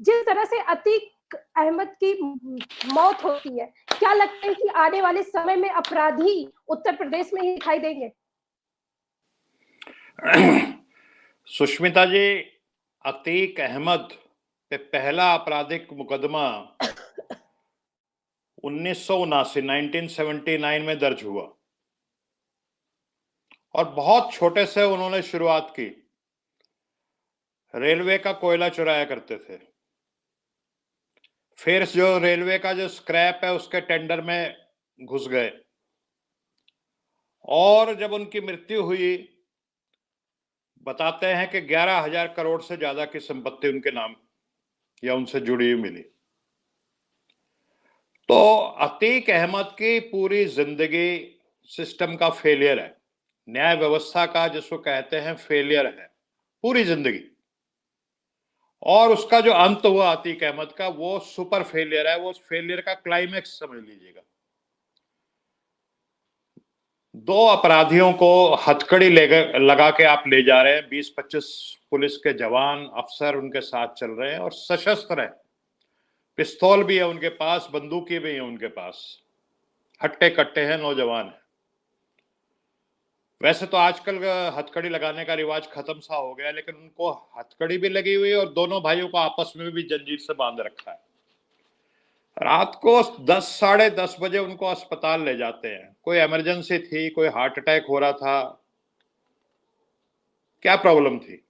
जिस तरह से अतीक अहमद की मौत होती है, क्या लगता है कि आने वाले समय में अपराधी उत्तर प्रदेश में ही दिखाई देंगे? सुष्मिता जी, अतीक अहमद पे पहला आपराधिक मुकदमा 1979 में दर्ज हुआ और बहुत छोटे से उन्होंने शुरुआत की। रेलवे का कोयला चुराया करते थे, फिर जो रेलवे का जो स्क्रैप है उसके टेंडर में घुस गए और जब उनकी मृत्यु हुई, बताते हैं कि 11,000 करोड़ से ज्यादा की संपत्ति उनके नाम या उनसे जुड़ी हुई मिली। तो अतीक अहमद की पूरी जिंदगी सिस्टम का फेलियर है, न्याय व्यवस्था का जिसको कहते हैं फेलियर है पूरी जिंदगी। और उसका जो अंत हुआ अतीक अहमद का, वो सुपर फेलियर है, वो फेलियर का क्लाइमेक्स समझ लीजिएगा। दो अपराधियों को हथकड़ी लगा के आप ले जा रहे हैं, 20-25 पुलिस के जवान अफसर उनके साथ चल रहे हैं और सशस्त्र हैं, पिस्तौल भी है उनके पास, बंदूकें भी हैं उनके पास, हट्टे कट्टे हैं, नौजवान हैं। वैसे तो आजकल हथकड़ी लगाने का रिवाज खत्म सा हो गया, लेकिन उनको हथकड़ी भी लगी हुई है और दोनों भाइयों को आपस में भी जंजीर से बांध रखा है। रात को 10 साढ़े 10 बजे उनको अस्पताल ले जाते हैं, कोई इमरजेंसी थी, कोई हार्ट अटैक हो रहा था, क्या प्रॉब्लम थी?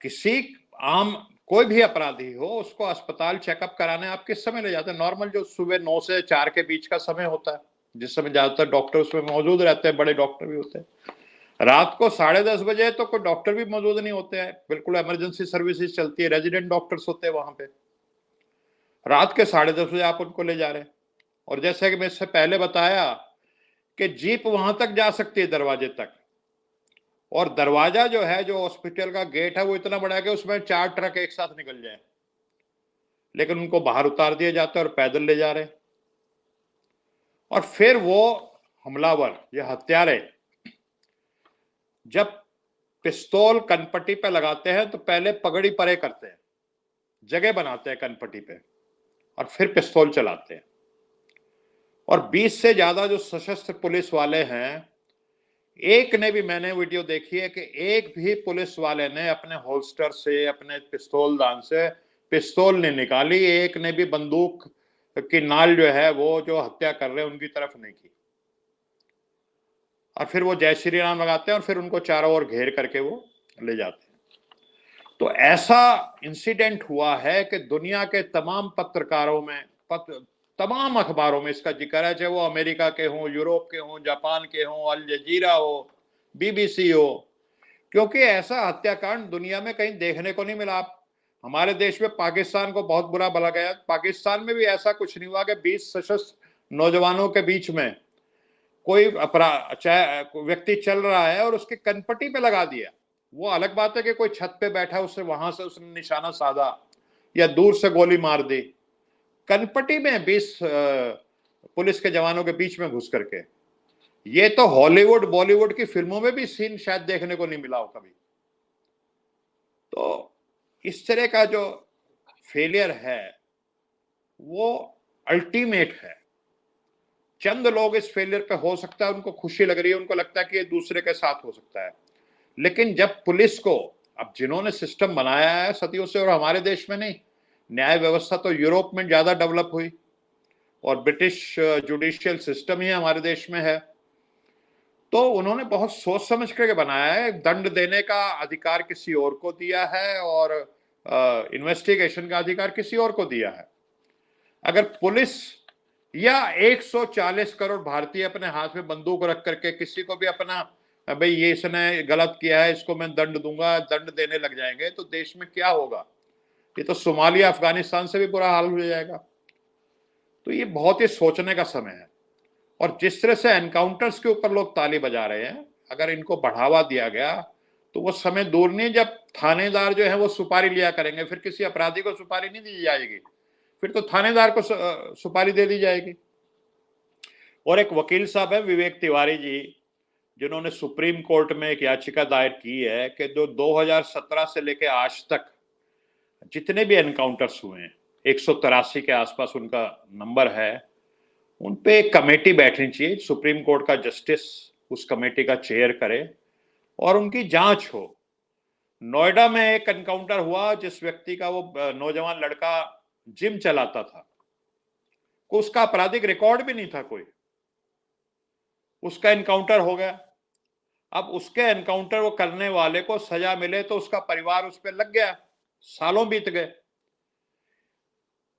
किसी आम कोई भी अपराधी हो उसको अस्पताल चेकअप कराने आप किस समय ले जाते हैं? नॉर्मल जो सुबह 9 से 4 के बीच का समय होता है, जिस समय ज्यादातर डॉक्टर उसमें मौजूद रहते हैं, बड़े डॉक्टर भी होते हैं। रात को 10:30 बजे तो कोई डॉक्टर भी मौजूद नहीं होते हैं, बिल्कुल इमरजेंसी सर्विसेज चलती है, रेजिडेंट डॉक्टर्स होते हैं वहां पे। रात के 10:30 बजे आप उनको ले जा रहे हैं। और जैसे कि मैं इससे पहले बताया कि जीप वहां तक जा सकती है, दरवाजे तक, और दरवाजा जो है, जो हॉस्पिटल का गेट है, वो इतना बड़ा है कि उसमें 4 ट्रक एक साथ निकल जाए, लेकिन उनको बाहर उतार दिया जाता है और पैदल ले जा रहे हैं। और फिर वो हमलावर, ये हत्यारे, जब पिस्तौल कनपट्टी पे लगाते हैं तो पहले पगड़ी परे करते हैं, जगह बनाते हैं कनपट्टी पे, और फिर पिस्तौल चलाते हैं। और 20 से ज्यादा जो सशस्त्र पुलिस वाले हैं, एक ने भी, मैंने वीडियो देखी है कि एक भी पुलिस वाले ने अपने होल्स्टर से, अपने पिस्तौल दान से पिस्तौल नहीं निकाली, एक ने भी बंदूक की नाल जो है वो जो हत्या कर रहे हैं उनकी तरफ नहीं की। और फिर वो जय श्री राम लगाते हैं और फिर उनको चारों ओर घेर करके वो ले जाते हैं। तो ऐसा इंसिडेंट हुआ है कि दुनिया के तमाम पत्रकारों में, तमाम अखबारों में इसका जिक्र है, चाहे वो अमेरिका के हों, यूरोप के हों, जापान के हों, अल जजीरा हो, बीबीसी हो, क्योंकि ऐसा हत्याकांड दुनिया में कहीं देखने को नहीं मिला। हमारे देश में पाकिस्तान को बहुत बुरा भला गया, पाकिस्तान में भी ऐसा कुछ नहीं हुआ कि 20 सशस्त्र नौजवानों के बीच में कोई व्यक्ति चल रहा है और उसके कनपट्टी पे लगा दिया। वो अलग बात है कि कोई छत पे बैठा, उससे वहां से उसने निशाना साधा या दूर से गोली मार दी। कनपट्टी में 20 पुलिस के जवानों के बीच में घुस करके, ये तो हॉलीवुड बॉलीवुड की फिल्मों में भी सीन शायद देखने को नहीं मिला हो कभी। तो इस तरह का जो फेलियर है वो अल्टीमेट है। चंद लोग इस फेलियर पे, हो सकता है उनको खुशी लग रही है, उनको लगता है कि ये दूसरे के साथ हो सकता है, लेकिन जब पुलिस को, अब जिन्होंने सिस्टम बनाया है सदियों से, और हमारे देश में नहीं, न्याय व्यवस्था तो यूरोप में ज्यादा डेवलप हुई और ब्रिटिश जुडिशियल सिस्टम ही हमारे देश में है, तो उन्होंने बहुत सोच समझ करके बनाया है। दंड देने का अधिकार किसी और को दिया है और इन्वेस्टिगेशन का अधिकार किसी और को दिया है। अगर पुलिस या 140 करोड़ भारतीय अपने हाथ में बंदूक रख करके किसी को भी अपना, भाई ये इसने गलत किया है, इसको मैं दंड दूंगा, दंड देने लग जाएंगे, तो देश में क्या होगा? ये तो सोमालिया, अफगानिस्तान से भी बुरा हाल हो जाएगा। तो ये बहुत ही सोचने का समय है। और जिस तरह से एनकाउंटर्स के ऊपर लोग ताली बजा रहे हैं, अगर इनको बढ़ावा दिया गया तो वो समय दूर नहीं जब थानेदार जो है वो सुपारी लिया करेंगे, फिर किसी अपराधी को सुपारी नहीं दी जाएगी, फिर तो थानेदार को सुपारी दे दी जाएगी। और एक वकील साहब है, विवेक तिवारी जी, जिन्होंने सुप्रीम कोर्ट में एक याचिका दायर की है कि जो 2017 से लेकर आज तक जितने भी एनकाउंटर्स हुए हैं 183 के आसपास उनका नंबर है, उन पे एक कमेटी बैठनी चाहिए, सुप्रीम कोर्ट का जस्टिस उस कमेटी का चेयर करे और उनकी जांच हो। नोएडा में एक एनकाउंटर हुआ जिस व्यक्ति का, वो नौजवान लड़का जिम चलाता था, को उसका आपराधिक रिकॉर्ड भी नहीं था कोई, उसका एनकाउंटर हो गया। अब उसके एनकाउंटर वो करने वाले को सजा मिले तो उसका परिवार उस पर लग गया, सालों बीत गए।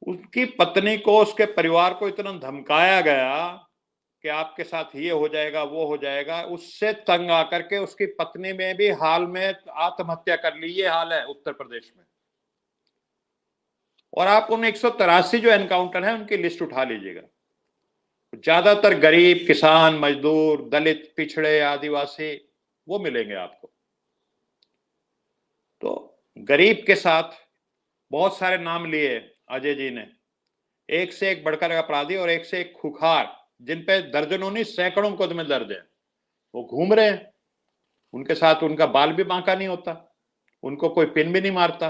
उसकी पत्नी को, उसके परिवार को इतना धमकाया गया कि आपके साथ ये हो जाएगा, वो हो जाएगा। उससे तंग आकर के उसकी पत्नी ने भी हाल में आत्महत्या कर ली। ये हाल है उत्तर प्रदेश में। और आप उन 183 जो एनकाउंटर हैं उनकी लिस्ट उठा लीजिएगा, ज्यादातर गरीब, किसान, मजदूर, दलित, पिछड़े, आदिवासी वो मिलेंगे आपको। तो गरीब के साथ बहुत सारे नाम लिए अजय जी ने, एक से एक बढ़कर अपराधी और एक से एक खुखार, जिन पे दर्जनों नहीं सैकड़ों मुकदमे दर्ज है, वो घूम रहे हैं। उनके साथ उनका बाल भी बांका नहीं होता, उनको कोई पिन भी नहीं मारता।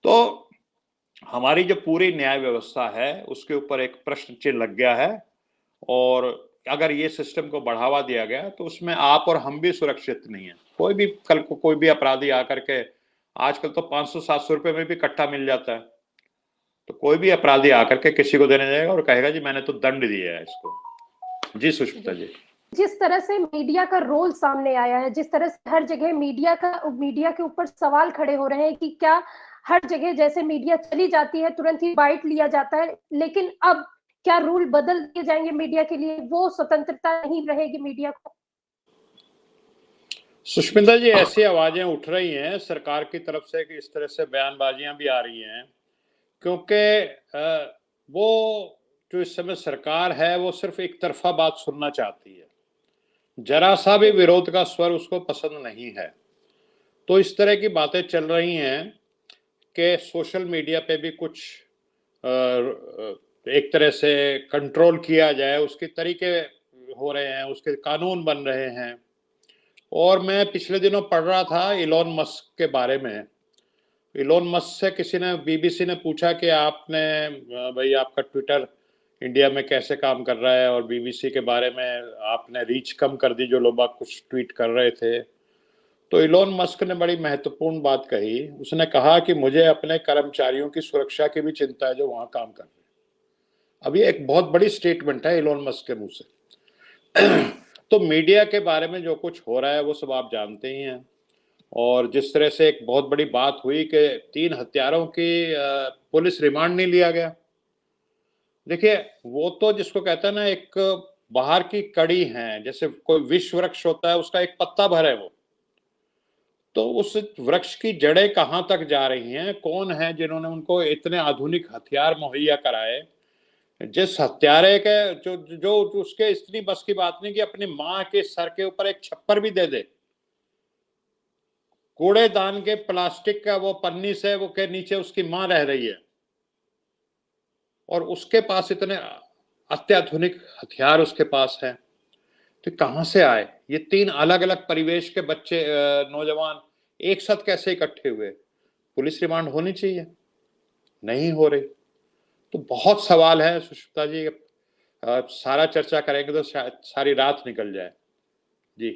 तो हमारी जो पूरी न्याय व्यवस्था है उसके ऊपर एक प्रश्न चिन्ह लग गया है। और अगर ये सिस्टम को बढ़ावा दिया गया तो उसमें आप और हम भी सुरक्षित नहीं है। कोई भी कल को कोई भी अपराधी आकर के, आजकल तो 500-700 रुपए में भी कट्टा मिल जाता है, तो कोई भी अपराधी आकर के किसी को देने जाएगा और कहेगा जी मैंने तो दंड दिया है इसको। जी सुष्मिता जी, जिस तरह से मीडिया का रोल सामने आया है, जिस तरह से हर जगह मीडिया के ऊपर सवाल खड़े हो रहे हैं कि क्या हर जगह जैसे मीडिया चली जाती है तुरंत ही बाइट लिया जाता है, लेकिन अब क्या रूल बदल दिए जाएंगे मीडिया के लिए, वो स्वतंत्रता नहीं रहेगी मीडिया को? सुष्मिता जी, ऐसी आवाजें उठ रही हैं सरकार की तरफ से कि इस तरह से बयानबाजियां भी आ रही हैं, क्योंकि वो जो इस समय सरकार है वो सिर्फ एक तरफा बात सुनना चाहती है, जरा सा भी विरोध का स्वर उसको पसंद नहीं है। तो इस तरह की बातें चल रही हैं कि सोशल मीडिया पे भी कुछ एक तरह से कंट्रोल किया जाए, उसके तरीके हो रहे हैं, उसके कानून बन रहे हैं। और मैं पिछले दिनों पढ़ रहा था इलॉन मस्क के बारे में। इलॉन मस्क से किसी ने, बीबीसी ने पूछा कि आपने भाई आपका ट्विटर इंडिया में कैसे काम कर रहा है, और बीबीसी के बारे में आपने रीच कम कर दी जो लोग कुछ ट्वीट कर रहे थे। तो इलॉन मस्क ने बड़ी महत्वपूर्ण बात कही। उसने कहा कि मुझे अपने कर्मचारियों की सुरक्षा की भी चिंता है जो वहां काम कर रहे हैं। अब ये एक बहुत बड़ी स्टेटमेंट है इलॉन मस्क के मुंह से। तो मीडिया के बारे में जो कुछ हो रहा है वो सब आप जानते ही हैं। और जिस तरह से एक बहुत बड़ी बात हुई कि 3 हत्यारों की पुलिस रिमांड नहीं लिया गया। देखिए, वो तो जिसको कहते हैं ना, एक बाहर की कड़ी है, जैसे कोई विश्व वृक्ष होता है उसका एक पत्ता भर है वो, तो उस वृक्ष की जड़ें कहाँ तक जा रही हैं, कौन है जिन्होंने उनको इतने आधुनिक हथियार मुहैया कराए। जिस हत्यारे के जो जो उसके इतनी बस की बात नहीं कि अपनी माँ के सर के ऊपर एक छप्पर भी दे दे, कूड़ेदान के प्लास्टिक का वो पन्नी से वो के नीचे उसकी माँ रह रही है, और उसके पास इतने अत्याधुनिक हथियार उसके पास है, तो कहां से आए ये 3 अलग अलग परिवेश के बच्चे, नौजवान एक साथ कैसे इकट्ठे हुए? पुलिस रिमांड होनी चाहिए, नहीं हो रही। तो बहुत सवाल है सुष्मिता जी, सारा चर्चा करेंगे तो शायद सारी रात निकल जाए। जी।